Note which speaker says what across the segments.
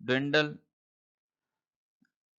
Speaker 1: dwindle,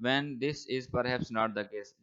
Speaker 1: when this is perhaps not the case,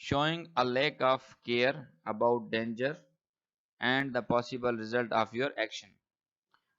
Speaker 1: showing a lack of care about danger and the possible result of your action,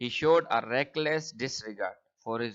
Speaker 1: He showed a reckless disregard for his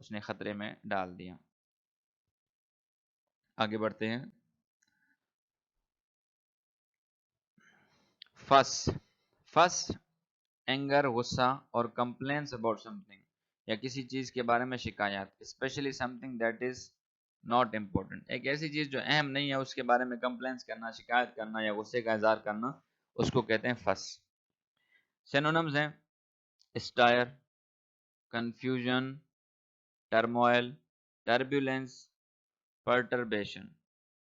Speaker 1: اس نے خطرے میں ڈال دیا۔ آگے بڑھتے ہیں۔ فس anger, غصہ اور کمپلینس اباؤٹ سم تھنگ، یا کسی چیز کے بارے میں شکایات، especially something that is not important, ایک ایسی چیز جو اہم نہیں ہے اس کے بارے میں کمپلینس کرنا، شکایت کرنا یا غصے کا اظہار کرنا، اس کو کہتے ہیں فس۔ سینونمز ہیں اسٹائر، کنفیوژن، ٹرموائل، ٹربیولنس، پرٹربیشن۔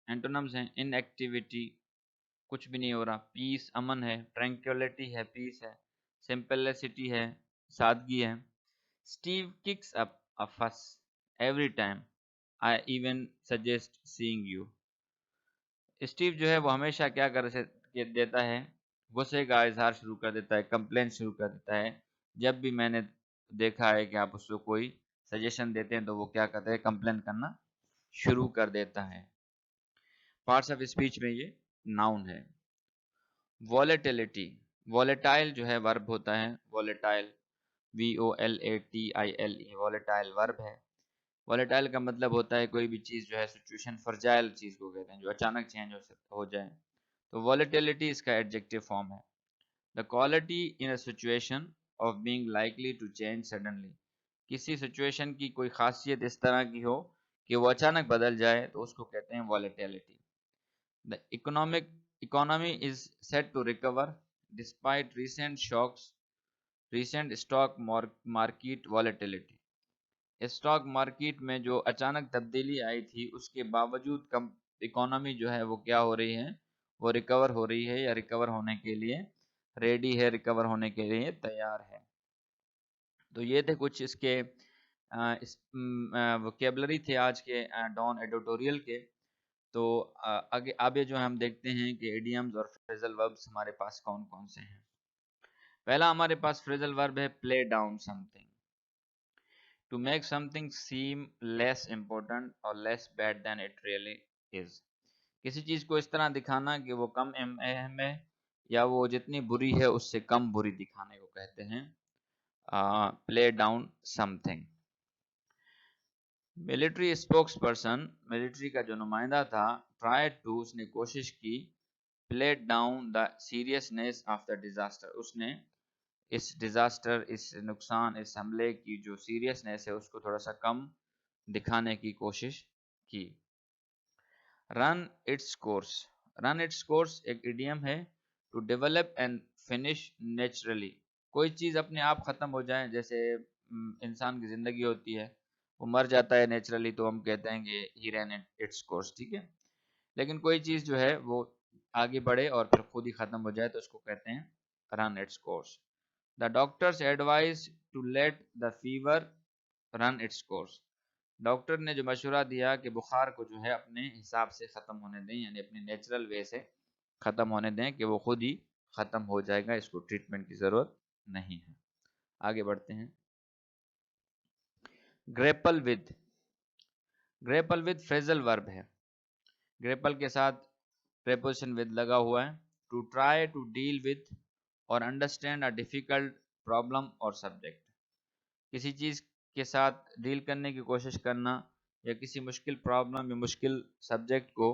Speaker 1: اینٹونمز ہیں ان ایکٹیویٹی، کچھ بھی نہیں ہو رہا، پیس امن ہے، ٹرینکولیٹی ہے پیس ہے، سمپلسٹی ہے سادگی ہے۔ Steve kicks up a fuss every time I even suggest seeing you. Steve جو ہے وہ ہمیشہ کیا کر دیتا ہے، غصے کا اظہار شروع کر دیتا ہے، کمپلین شروع کر دیتا ہے جب بھی میں نے دیکھا ہے کہ آپ اس کو کوئی سجیشن دیتے ہیں تو وہ کیا کرتا ہے، کمپلین کرنا شروع کر دیتا ہے۔ پارٹس آف اسپیچ میں یہ ناؤن ہے۔ والیٹیلٹی، والیٹائل جو ہے ورب ہوتا ہے، والیٹائل VOLATILE، والیٹائل ورب ہے۔ والیٹائل کا مطلب ہوتا ہے کوئی بھی چیز جو ہے سچویشن فرجائل چیز کو کہتے ہیں، جو اچانک چینج ہو جائے، تو والیٹیلٹی اس کا ایڈجیکٹیو فارم ہے۔ The quality in a situation of being likely to change suddenly، کسی سچویشن کی کوئی خاصیت اس طرح کی ہو کہ وہ اچانک بدل جائے تو اس کو کہتے ہیں volatility۔ The economy is set to recover despite recent shocks، recent stock market volatility، stock market میں جو اچانک تبدیلی آئی تھی اس کے باوجود اکانومی جو ہے وہ کیا ہو رہی ہے، وہ ریکور ہو رہی ہے یا ریکور ہونے کے لیے ریڈی ہے، ریکور ہونے کے لیے تیار ہے۔ تو یہ تھے کچھ اس کے ووکیبلری تھے آج کے ڈان ایڈیٹوریل کے۔ تو آگے جو ہم دیکھتے ہیں کہ ایڈیمز اور فریزل وربز ہمارے پاس کون کون سے ہیں۔ پہلا ہمارے پاس فریزل ورب ہے play down something, to make something seem less important or less bad than it really is، کسی چیز کو اس طرح دکھانا کہ وہ کم اہم ہے یا وہ جتنی بری ہے اس سے کم بری دکھانے کو کہتے ہیں play down something۔ Military spokes person, military کا جو نمائندہ تھا، tried to، اس نے کوشش کی، play down the seriousness of the disaster، اس نے اس ڈیزاسٹر، اس نقصان، اس حملے کی جو سیریسنیس ہے اس کو تھوڑا سا کم دکھانے کی کوشش کی۔ Run its course, run its course ایک ایڈیم ہے to develop and finish naturally, کوئی چیز اپنے آپ ختم ہو جائے، جیسے انسان کی زندگی ہوتی ہے، وہ مر جاتا ہے نیچرلی تو ہم کہتے ہیں کہ ہی رن اٹس کورس، ٹھیک ہے، لیکن کوئی چیز جو ہے وہ آگے بڑھے اور پھر خود ہی ختم ہو جائے تو اس کو کہتے ہیں run its course. The doctors advise to let the fever run its course، doctor نے جو مشورہ دیا کہ بخار کو جو ہے اپنے حساب سے ختم ہونے دیں، یعنی اپنی نیچرل وے سے ختم ہونے دیں کہ وہ خود ہی ختم ہو جائے گا، اس کو ٹریٹمنٹ کی ضرورت نہیں ہے۔ آگے بڑھتے ہیں۔ Grapple with, grapple with فریزل verb ہے، گریپل کے ساتھ پریپوزیشن ود لگا ہوا ہے، to try to deal with اور انڈرسٹینڈ اے ڈیفیکلٹ پرابلم اور سبجیکٹ، کسی چیز کے ساتھ ڈیل کرنے کی کوشش کرنا یا کسی مشکل پرابلم یا مشکل سبجیکٹ کو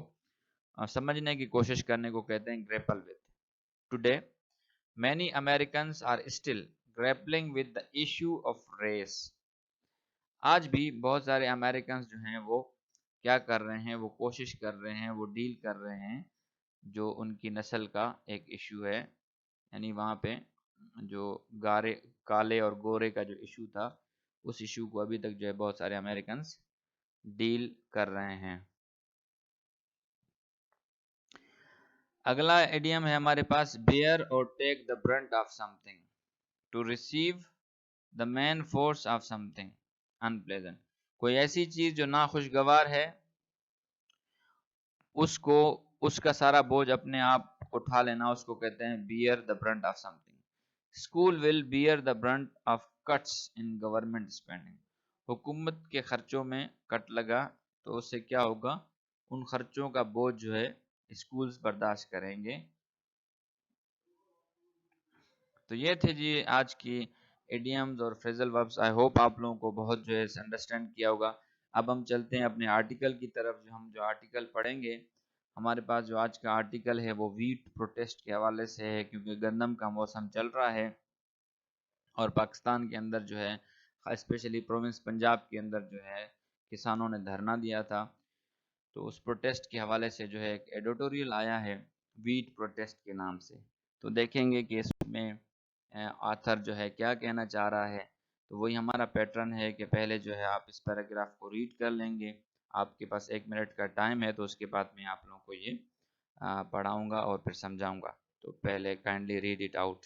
Speaker 1: سمجھنے کی کوشش کرنے کو کہتے ہیں grapple with. Today many Americans are still grappling with the issue of race, آج بھی بہت سارے امریکنز جو ہیں وہ کیا کر رہے ہیں، وہ کوشش کر رہے ہیں، وہ ڈیل کر رہے ہیں جو ان کی نسل کا ایک ایشو ہے، یعنی وہاں پہ جو کالے اور گورے کا جو ایشو تھا اس ایشو کو ابھی تک جو ہے بہت سارے امریکنز ڈیل کر رہے ہیں۔ اگلا ایڈیم ہے ہمارے پاس بیئر اور take the brunt of something, to receive the main force of something unpleasant, کوئی ایسی چیز جو ناخوشگوار ہے اس کو اس کا سارا بوجھ اپنے آپ اٹھا لینا، اس کو کہتے ہیں bear the brunt of something. School will bear the brunt of cuts in government spending, حکومت کے خرچوں میں کٹ لگا تو اس سے کیا ہوگا، ان خرچوں کا بوجھ جو ہے اسکولز برداشت کریں گے۔ تو یہ تھے جی آج کی ایڈیمز اور فریزل وربس. آئی ہوپ آپ لوگوں کو بہت جو ہے انڈرسٹینڈ کیا ہوگا. اب ہم چلتے ہیں اپنے آرٹیکل کی طرف. جو آرٹیکل پڑھیں گے، ہمارے پاس جو آج کا آرٹیکل ہے وہ ویٹ پروٹیسٹ کے حوالے سے ہے، کیونکہ گندم کا موسم چل رہا ہے اور پاکستان کے اندر جو ہے اسپیشلی پروونس پنجاب کے اندر جو ہے کسانوں نے دھرنا دیا تھا. تو اس پروٹیسٹ کے حوالے سے جو ہے ایک ایڈیٹوریل آیا ہے ویٹ پروٹیسٹ کے نام سے. تو دیکھیں گے کہ اس میں آتھر جو ہے کیا کہنا چاہ رہا ہے. تو وہی ہمارا پیٹرن ہے کہ پہلے جو ہے آپ اس پیراگراف کو ریڈ کر لیں گے. آپ کے پاس 1 منٹ کا ٹائم ہے، تو اس کے بعد میں آپ لوگوں کو یہ پڑھاؤں گا اور پھر سمجھاؤں گا. تو پہلے kindly read it out.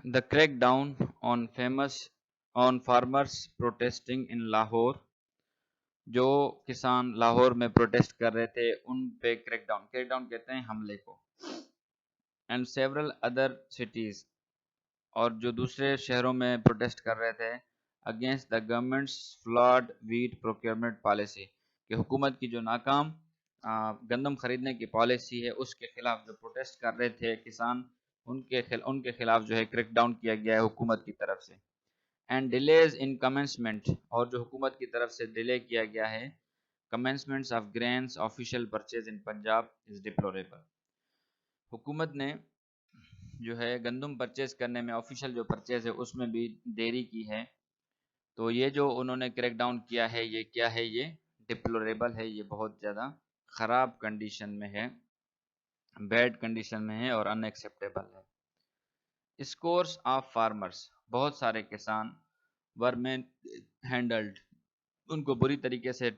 Speaker 1: The crackdown on farmers protesting in Lahore. جو کسان لاہور میں پروٹیسٹ کر رہے تھے ان پہ کریک ڈاؤن کہتے ہیں حملے کو. اینڈ سیورل ادر سٹیز، اور جو دوسرے شہروں میں پروٹیسٹ کر رہے تھے against the government's flawed wheat procurement policy, کہ حکومت کی جو ناکام گندم خریدنے کی پالیسی ہے اس کے خلاف جو پروٹیسٹ کر رہے تھے کسان، ان کے خلاف جو ہے کریک ڈاؤن کیا گیا ہے حکومت کی طرف سے. اینڈ ڈیلیز ان کمنسمنٹ، اور جو حکومت کی طرف سے ڈیلے کیا گیا ہے commencements of grains official purchase in Punjab is deplorable. حکومت نے جو ہے گندم پرچیز کرنے میں آفیشیل جو پرچیز ہے اس میں بھی دیری کی ہے. تو یہ جو انہوں نے کریک ڈاؤن کیا ہے یہ کیا ہے؟ یہ ڈپلوریبل ہے، یہ بہت زیادہ خراب کنڈیشن میں ہے، بیڈ کنڈیشن میں ہے اور ان ایکسیپٹیبل ہے. اسکورس آف فارمرز، بہت سارے کسان ور مین ہینڈلڈ، ان کو بری طریقے سے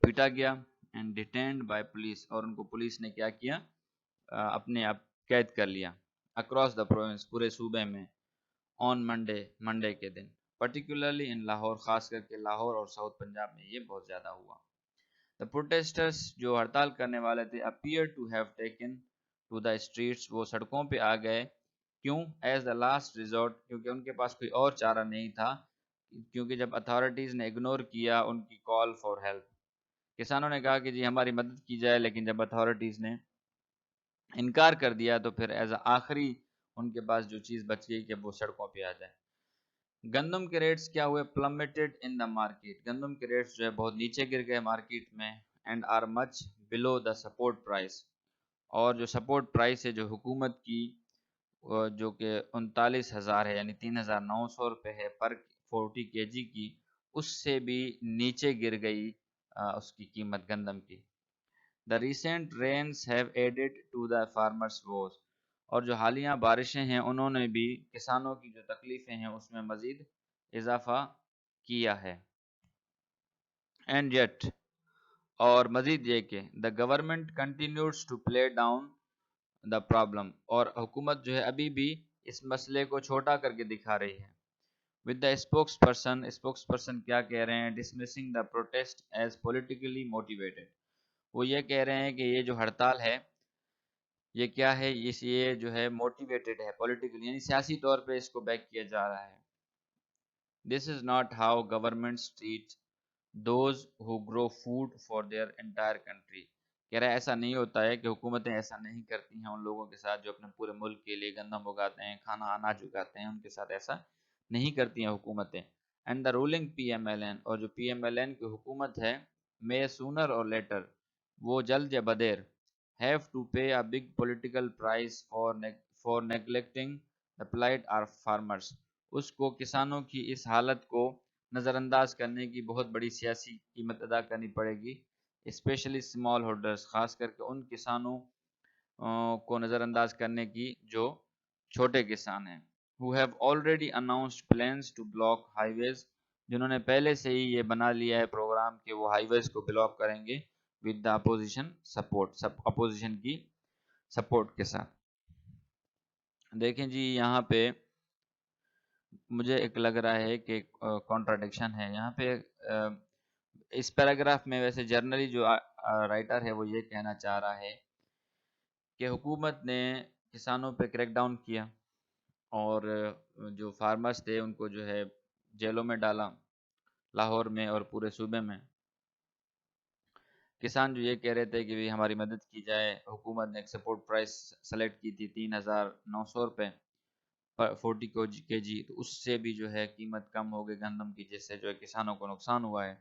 Speaker 1: پیٹا گیا. اینڈ ڈیٹینڈ بائی پولیس، اور ان کو پولیس نے کیا کیا؟ اپنے آپ قید کر لیا. اکراس دا پروونس، پورے صوبے میں. آن منڈے کے دن، پرٹیکولرلی ان لاہور، خاص کر کے لاہور اور ساؤتھ پنجاب میں یہ بہت زیادہ ہوا. دا پروٹیسٹرز، جو ہڑتال کرنے والے تھے، appear to have taken to the streets, وہ سڑکوں پہ آ گئے. کیوں؟ ایز دا لاسٹ ریزورٹ، کیونکہ ان کے پاس کوئی اور چارہ نہیں تھا، کیونکہ جب اتھارٹیز نے اگنور کیا ان کی کال فار ہیلپ، کسانوں نے کہا کہ جی ہماری مدد کی جائے، لیکن جب اتھارٹیز نے انکار کر دیا تو پھر ایز آخری ان کے پاس جو چیز بچ گئی کہ وہ سڑکوں پہ آ جائے. گندم کے ریٹس کیا ہوئے؟ پلمٹڈ ان دا مارکیٹ، گندم کے ریٹس جو ہے بہت نیچے گر گئے مارکیٹ میں. And are much below the support price, اور جو سپورٹ پرائس ہے جو حکومت کی جو کہ 39,000 ہے، یعنی 3,900 روپے ہے پر 40 kg کی، اس سے بھی نیچے گر گئی اس کی قیمت گندم کی. The recent rains have added to the farmers woes, اور جو حالیہ بارشیں ہیں انہوں نے بھی کسانوں کی جو تکلیفیں ہیں اس میں مزید اضافہ کیا ہے. اینڈ یٹ، اور مزید یہ کہ the government continues to play down the problem, اور حکومت جو ہے ابھی بھی اس مسئلے کو چھوٹا کر کے دکھا رہی ہے. ود دا اسپوکس پرسن کیا کہہ رہے ہیں؟ ڈسمسنگ دا پروٹیسٹ ایز پولیٹیکلی موٹیویٹڈ، وہ یہ کہہ رہے ہیں کہ یہ جو ہڑتال ہے یہ کیا ہے؟ یہ جو ہے موٹیویٹڈ ہے پولیٹیکلی، یعنی سیاسی طور پہ اس کو بیک کیا جا رہا ہے. This is not how governments treat those who grow food for their entire country, کہہ رہا ہے ایسا نہیں ہوتا ہے کہ حکومتیں ایسا نہیں کرتی ہیں ان لوگوں کے ساتھ جو اپنے پورے ملک کے لیے گندم اگاتے ہیں، کھانا اناج اگاتے ہیں، ان کے ساتھ ایسا نہیں کرتی ہیں حکومتیں. And the ruling P M L N, اور جو پی ایم ایل این کی حکومت ہے، مے سونر اور لیٹر، وہ جلد یا بدیر، have to pay a big political price for neglecting the plight of farmers، اس کو کسانوں کی اس حالت کو نظر انداز کرنے کی بہت بڑی سیاسی قیمت ادا کرنی پڑے گی، اسپیشلی اسمال ہولڈرز، خاص کر کے ان کسانوں کو نظر انداز کرنے کی جو چھوٹے کسان ہیں، who have already announced plans to block highways، جنہوں نے پہلے سے ہی یہ بنا لیا ہے پروگرام کہ وہ ہائی ویز کو بلاک کریں گے with the opposition support، opposition کی سپورٹ کے ساتھ۔ دیکھیں جی یہاں پہ مجھے ایک لگ رہا ہے کہ کانٹراڈکشن ہے یہاں پہ۔ اس پیراگراف میں ویسے جرنلی جو رائٹر ہے وہ یہ کہنا چاہ رہا ہے کہ حکومت نے کسانوں پہ کریک ڈاؤن کیا اور جو فارمرز تھے ان کو جو ہے جیلوں میں ڈالا، لاہور میں اور پورے صوبے میں۔ کسان جو یہ کہہ رہے تھے کہ بھی ہماری مدد کی جائے، حکومت نے ایک سپورٹ پرائس سلیکٹ کی تھی 3900 روپے 40 کے جی، تو اس سے بھی جو ہے قیمت کم ہو گئی گندم کی، جس سے جو ہے کسانوں کو نقصان ہوا ہے۔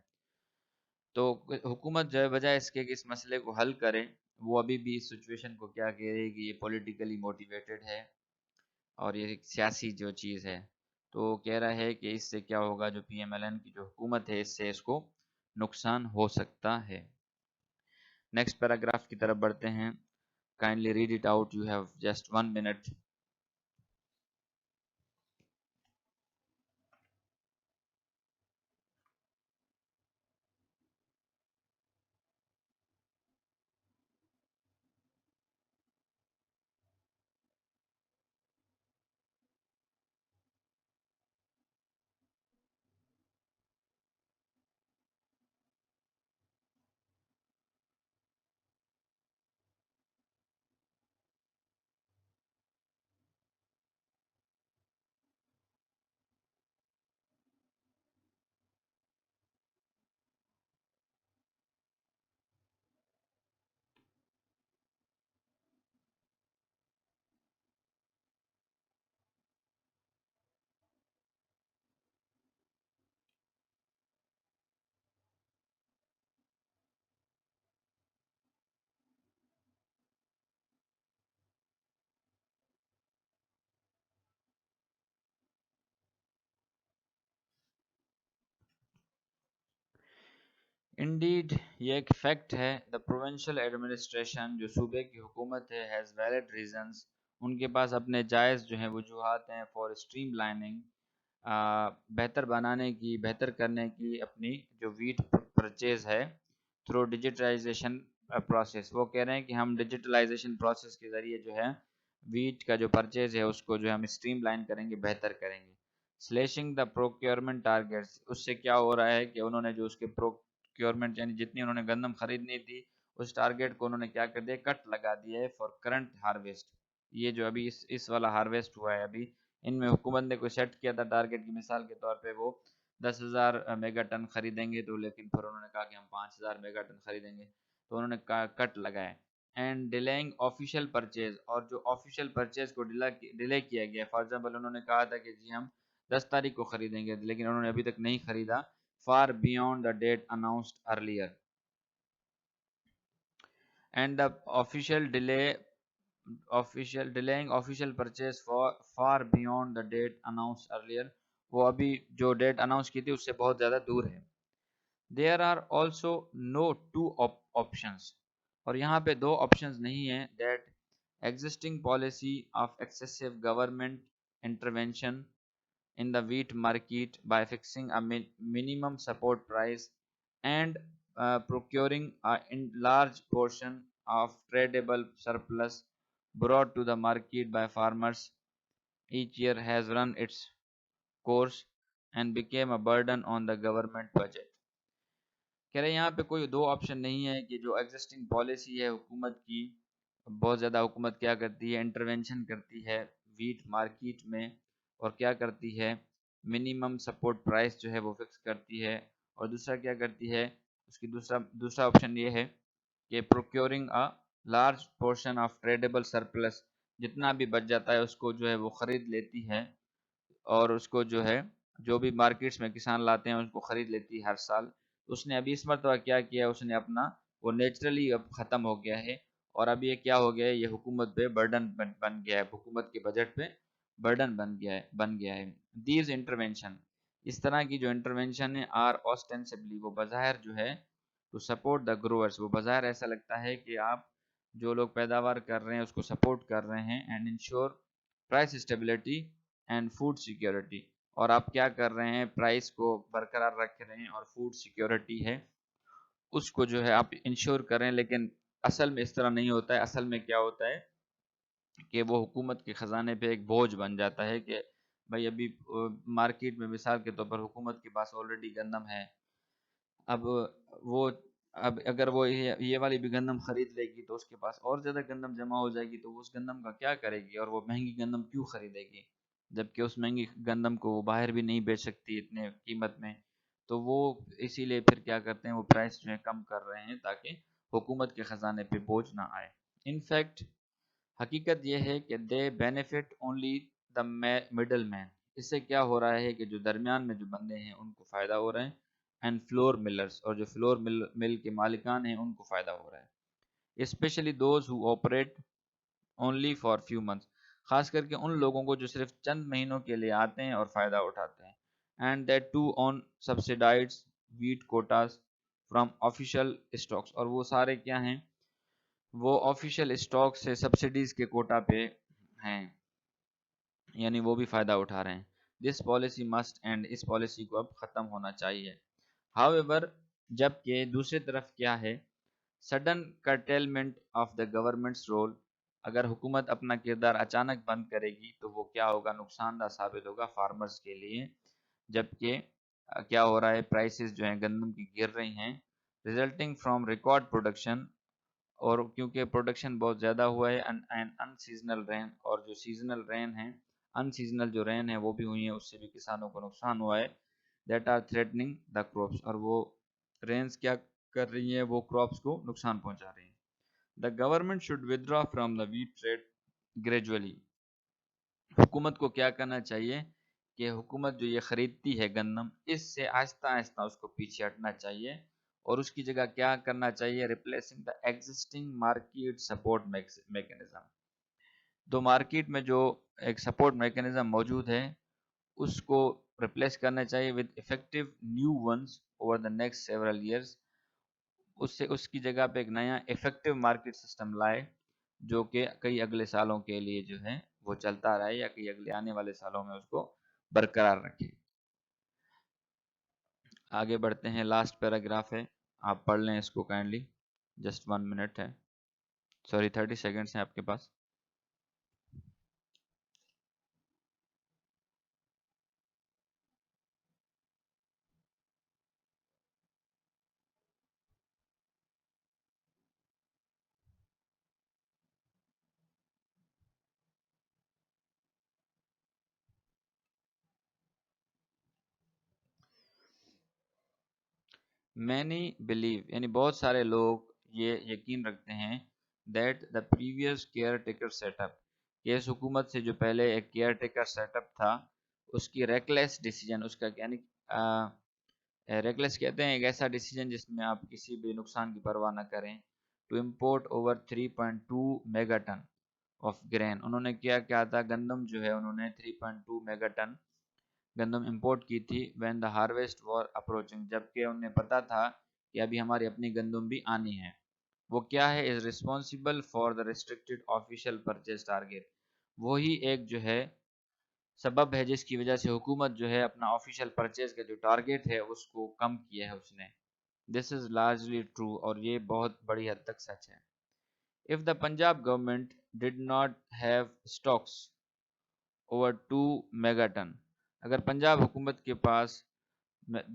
Speaker 1: تو حکومت جو ہے بجائے اس کے کہ اس مسئلے کو حل کرے، وہ ابھی بھی اس سچویشن کو کیا کہہ رہی ہے کہ یہ پولیٹیکلی موٹیویٹڈ ہے اور یہ ایک سیاسی جو چیز ہے، تو کہہ رہا ہے کہ اس سے کیا ہوگا، جو پی ایم ایل این کی جو حکومت ہے اس سے اس کو نقصان ہو سکتا ہے۔ نیکسٹ پیراگراف کی طرف بڑھتے ہیں۔ Kindly read it out, you have just 1 minute. Indeed یہ ایک فیکٹ ہے، دا پروونشل ایڈمنسٹریشن، جو صوبے کی حکومت ہے، ہیز ویلڈ ریزنس، ان کے پاس اپنے جائز جو ہیں وجوہات ہیں، فار اسٹریم لائننگ، بہتر بنانے کی، بہتر کرنے کی اپنی جو ویٹ پرچیز ہے تھرو ڈیجیٹلائزیشن پروسیس۔ وہ کہہ رہے ہیں کہ ہم ڈیجیٹلائزیشن پروسیس کے ذریعے جو ہے ویٹ کا جو پرچیز ہے اس کو جو ہے ہم اسٹریم لائن کریں گے، بہتر کریں گے۔ سلیشنگ دا پروکیورمنٹ ٹارگیٹس، اس سے کیا ہو رہا ہے کہ انہوں نے جو اس کے پروکیورمنٹ یعنی جتنی انہوں نے گندم خریدنی تھی اس ٹارگیٹ کو انہوں نے کیا کر دیا، کٹ لگا دیا ہے فار کرنٹ ہارویسٹ۔ یہ جو ابھی اس والا ہارویسٹ ہوا ہے ابھی، ان میں حکومت نے کوئی سیٹ کیا تھا ٹارگیٹ کی، مثال کے طور پہ وہ 10,000 میگا ٹن خریدیں گے، تو لیکن پھر انہوں نے کہا کہ ہم 5,000 میگا ٹن خریدیں گے، تو انہوں نے کٹ لگائے۔ اینڈ ڈیلینگ آفیشیل پرچیز، اور جو آفیشیل پرچیز کو ڈیلے کیا گیا، فار ایگزامپل انہوں نے کہا تھا کہ جی ہم 10 تاریخ کو خریدیں گے، لیکن انہوں نے ابھی تک نہیں خریدا، far beyond the date announced earlier، and the delaying official purchase for far beyond the date announced earlier، وہ ابھی جو ڈیٹ اناؤنس کی تھی اس سے بہت زیادہ دور ہے۔ there are also no two options، اور یہاں پہ دو options نہیں ہیں، that existing policy of excessive government intervention in the wheat market by fixing a minimum support price and procuring a large portion of tradable surplus brought to the market by farmers each year has run its course and became a burden on the government budget۔ کہہ رہے یہاں پہ کوئی دو option نہیں ہے کہ جو existing policy ہے حکومت کی، بہت زیادہ حکومت کیا کرتی ہے، انٹروینشن کرتی ہے ویٹ مارکیٹ میں، اور کیا کرتی ہے، منیمم سپورٹ پرائس جو ہے وہ فکس کرتی ہے، اور دوسرا کیا کرتی ہے، اس کی دوسرا آپشن یہ ہے کہ procuring a large portion of tradable surplus, جتنا بھی بچ جاتا ہے اس کو جو ہے وہ خرید لیتی ہے، اور اس کو جو ہے جو بھی مارکیٹس میں کسان لاتے ہیں اس کو خرید لیتی ہے ہر سال۔ اس نے ابھی اس مرتبہ کیا کیا، اس نے اپنا وہ نیچرلی اب ختم ہو گیا ہے، اور اب یہ کیا ہو گیا ہے، یہ حکومت پہ برڈن بن گیا ہے، حکومت کے بجٹ پہ برڈن بن گیا ہے۔ دیز انٹروینشن، اس طرح کی جو انٹرونشن ہے آر اوسٹینسبلی، وہ بظاہر جو ہے ٹو سپورٹ دا گروورس، وہ بظاہر ایسا لگتا ہے کہ آپ جو لوگ پیداوار کر رہے ہیں اس کو سپورٹ کر رہے ہیں، and ensure price stability and food security, اور آپ کیا کر رہے ہیں، پرائس کو برقرار رکھ رہے ہیں اور فوڈ سیکیورٹی ہے اس کو جو ہے آپ انشور کریں۔ لیکن اصل میں اس طرح نہیں ہوتا ہے، اصل میں کیا ہوتا ہے کہ وہ حکومت کے خزانے پہ ایک بوجھ بن جاتا ہے کہ بھائی ابھی مارکیٹ میں مثال کے طور پر حکومت کے پاس آلریڈی گندم ہے، اب وہ اب اگر وہ یہ والی بھی گندم خرید لے گی تو اس کے پاس اور زیادہ گندم جمع ہو جائے گی، تو وہ اس گندم کا کیا کرے گی، اور وہ مہنگی گندم کیوں خریدے گی جبکہ اس مہنگی گندم کو وہ باہر بھی نہیں بیچ سکتی اتنے قیمت میں، تو وہ اسی لیے پھر کیا کرتے ہیں، وہ پرائس جو ہے کم کر رہے ہیں تاکہ حکومت کے خزانے پہ بوجھ نہ آئے۔ ان فیکٹ حقیقت یہ ہے کہ they benefit only the middleman, اس سے کیا ہو رہا ہے کہ جو درمیان میں جو بندے ہیں ان کو فائدہ ہو رہا ہے، اینڈ فلور ملرز، اور جو فلور مل کے مالکان ہیں ان کو فائدہ ہو رہا ہے، especially those who operate only for few months, خاص کر کے ان لوگوں کو جو صرف چند مہینوں کے لیے آتے ہیں اور فائدہ اٹھاتے ہیں، and that too on subsidised wheat quotas from official stocks, اور وہ سارے کیا ہیں، وہ آفیشیل اسٹاک سے سبسڈیز کے کوٹا پہ ہیں، یعنی وہ بھی فائدہ اٹھا رہے ہیں۔ دس پالیسی مسٹ اینڈ، اس پالیسی کو اب ختم ہونا چاہیے۔ ہاؤ ایور، جبکہ دوسری طرف کیا ہے، sudden curtailment of the government's role, اگر حکومت اپنا کردار اچانک بند کرے گی تو وہ کیا ہوگا، نقصان دہ ثابت ہوگا فارمرز کے لیے، جبکہ کیا ہو رہا ہے، پرائسز جو ہیں گندم کی گر رہی ہیں، ریزلٹنگ فرام ریکارڈ پروڈکشن، اور کیونکہ پروڈکشن بہت زیادہ ہوا ہے، ان سیزنل رین، اور جو سیزنل رین ہیں، ان سیزنل جو رین ہے وہ بھی ہوئی ہیں، اس سے بھی کسانوں کو نقصان ہوا ہے، that are threatening the crops, اور وہ رینز کیا کر رہی ہیں، وہ کراپس کو نقصان پہنچا رہی ہیں۔ The government should withdraw from the wheat trade gradually, حکومت کو کیا کرنا چاہیے کہ حکومت جو یہ خریدتی ہے گندم، اس سے آہستہ آہستہ اس کو پیچھے ہٹنا چاہیے، اور اس کی جگہ کیا کرنا چاہیے، replacing the existing market support mechanism, تو مارکیٹ میں جو ایک سپورٹ میکنزم موجود ہے اس کو ریپلیس کرنا چاہیے with effective new ones over the next several years, اس سے اس کی جگہ پہ ایک نیا افیکٹو مارکیٹ سسٹم لائے جو کہ کئی اگلے سالوں کے لیے جو ہے وہ چلتا رہے، یا کئی اگلے آنے والے سالوں میں اس کو برقرار رکھے۔ آگے بڑھتے ہیں، لاسٹ پیراگراف ہے، آپ پڑھ لیں اس کو کائنڈلی، جسٹ 1 منٹ ہے، سوری 30 سیکنڈس ہیں آپ کے پاس۔ مینی بلیو، یعنی بہت سارے لوگ یہ یقین رکھتے ہیں، that the previous care taker set up, کہ اس حکومت سے جو پہلے ایک کیئر ٹیکر سیٹ اپ تھا، اس کی ریکلیس ڈیسیجن، اس کا یعنی ریکلیس کہتے ہیں ایک ایسا ڈیسیجن جس میں آپ کسی بھی نقصان کی پرواہ نہ کریں، to import over 3.2 mega ton of grain, انہوں نے کیا تھا، گندم جو ہے انہوں نے 3.2 میگا ٹن گندم امپورٹ کی تھی، when the harvest was approaching, جبکہ انہیں پتا تھا کہ ابھی ہماری اپنی گندم بھی آنی ہے، وہ کیا ہے، is responsible for the restricted official purchase target, وہی ایک جو ہے سبب ہے جس کی وجہ سے حکومت جو ہے اپنا آفیشیل پرچیز کا جو ٹارگیٹ ہے اس کو کم کیا ہے اس نے، دس از لارجلی ٹرو، اور یہ بہت بڑی حد تک سچ ہے۔ if the Punjab government did not have stocks over 2 megaton، اگر پنجاب حکومت کے پاس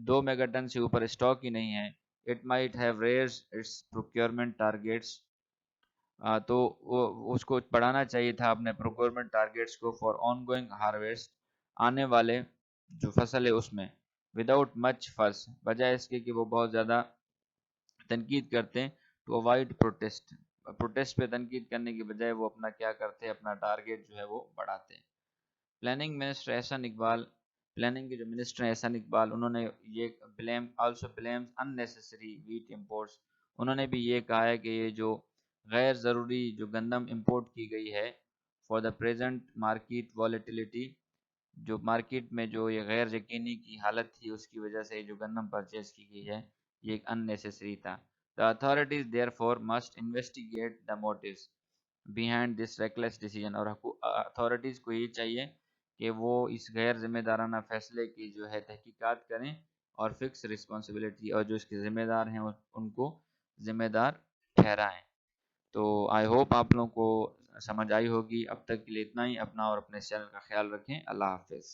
Speaker 1: 2 میگا ٹن سے اوپر اسٹاک ہی نہیں ہے، it might have raised its procurement targets، تو اس کو بڑھانا چاہیے تھا اپنے پروکیورمنٹ ٹارگیٹس کو فار آن گوئنگ ہارویسٹ، آنے والے جو فصل ہے اس میں، وداؤٹ مچ فرس، بجائے اس کے کہ وہ بہت زیادہ تنقید کرتے ہیں، ٹو اوائڈ پروٹیسٹ پہ تنقید کرنے کی بجائے وہ اپنا کیا کرتے ہیں، اپنا ٹارگیٹ جو ہے وہ بڑھاتے ہیں۔ Planning minister Ahsan Iqbal, planning کے جو منسٹر ہیں احسن اقبال، انہوں نے یہ also blames unnecessary wheat imports, انہوں نے بھی یہ کہا ہے کہ یہ جو غیر ضروری جو گندم امپورٹ کی گئی ہے، for the present market volatility, جو مارکیٹ میں جو یہ غیر یقینی کی حالت تھی اس کی وجہ سے جو گندم پرچیز کی گئی ہے یہ ایک ان نیسیسری تھا. The authorities therefore must investigate the motives behind this reckless decision. اور اتھارٹیز کو یہ چاہیے کہ وہ اس غیر ذمہ دارانہ فیصلے کی جو ہے تحقیقات کریں اور فکس رسپانسبلٹی اور جو اس کے ذمہ دار ہیں ان کو ذمہ دار ٹھہرائیں. تو آئی ہوپ آپ لوگوں کو سمجھ آئی ہوگی. اب تک کے لیے اتنا ہی. اپنا اور اپنے چینل کا خیال رکھیں. اللہ حافظ.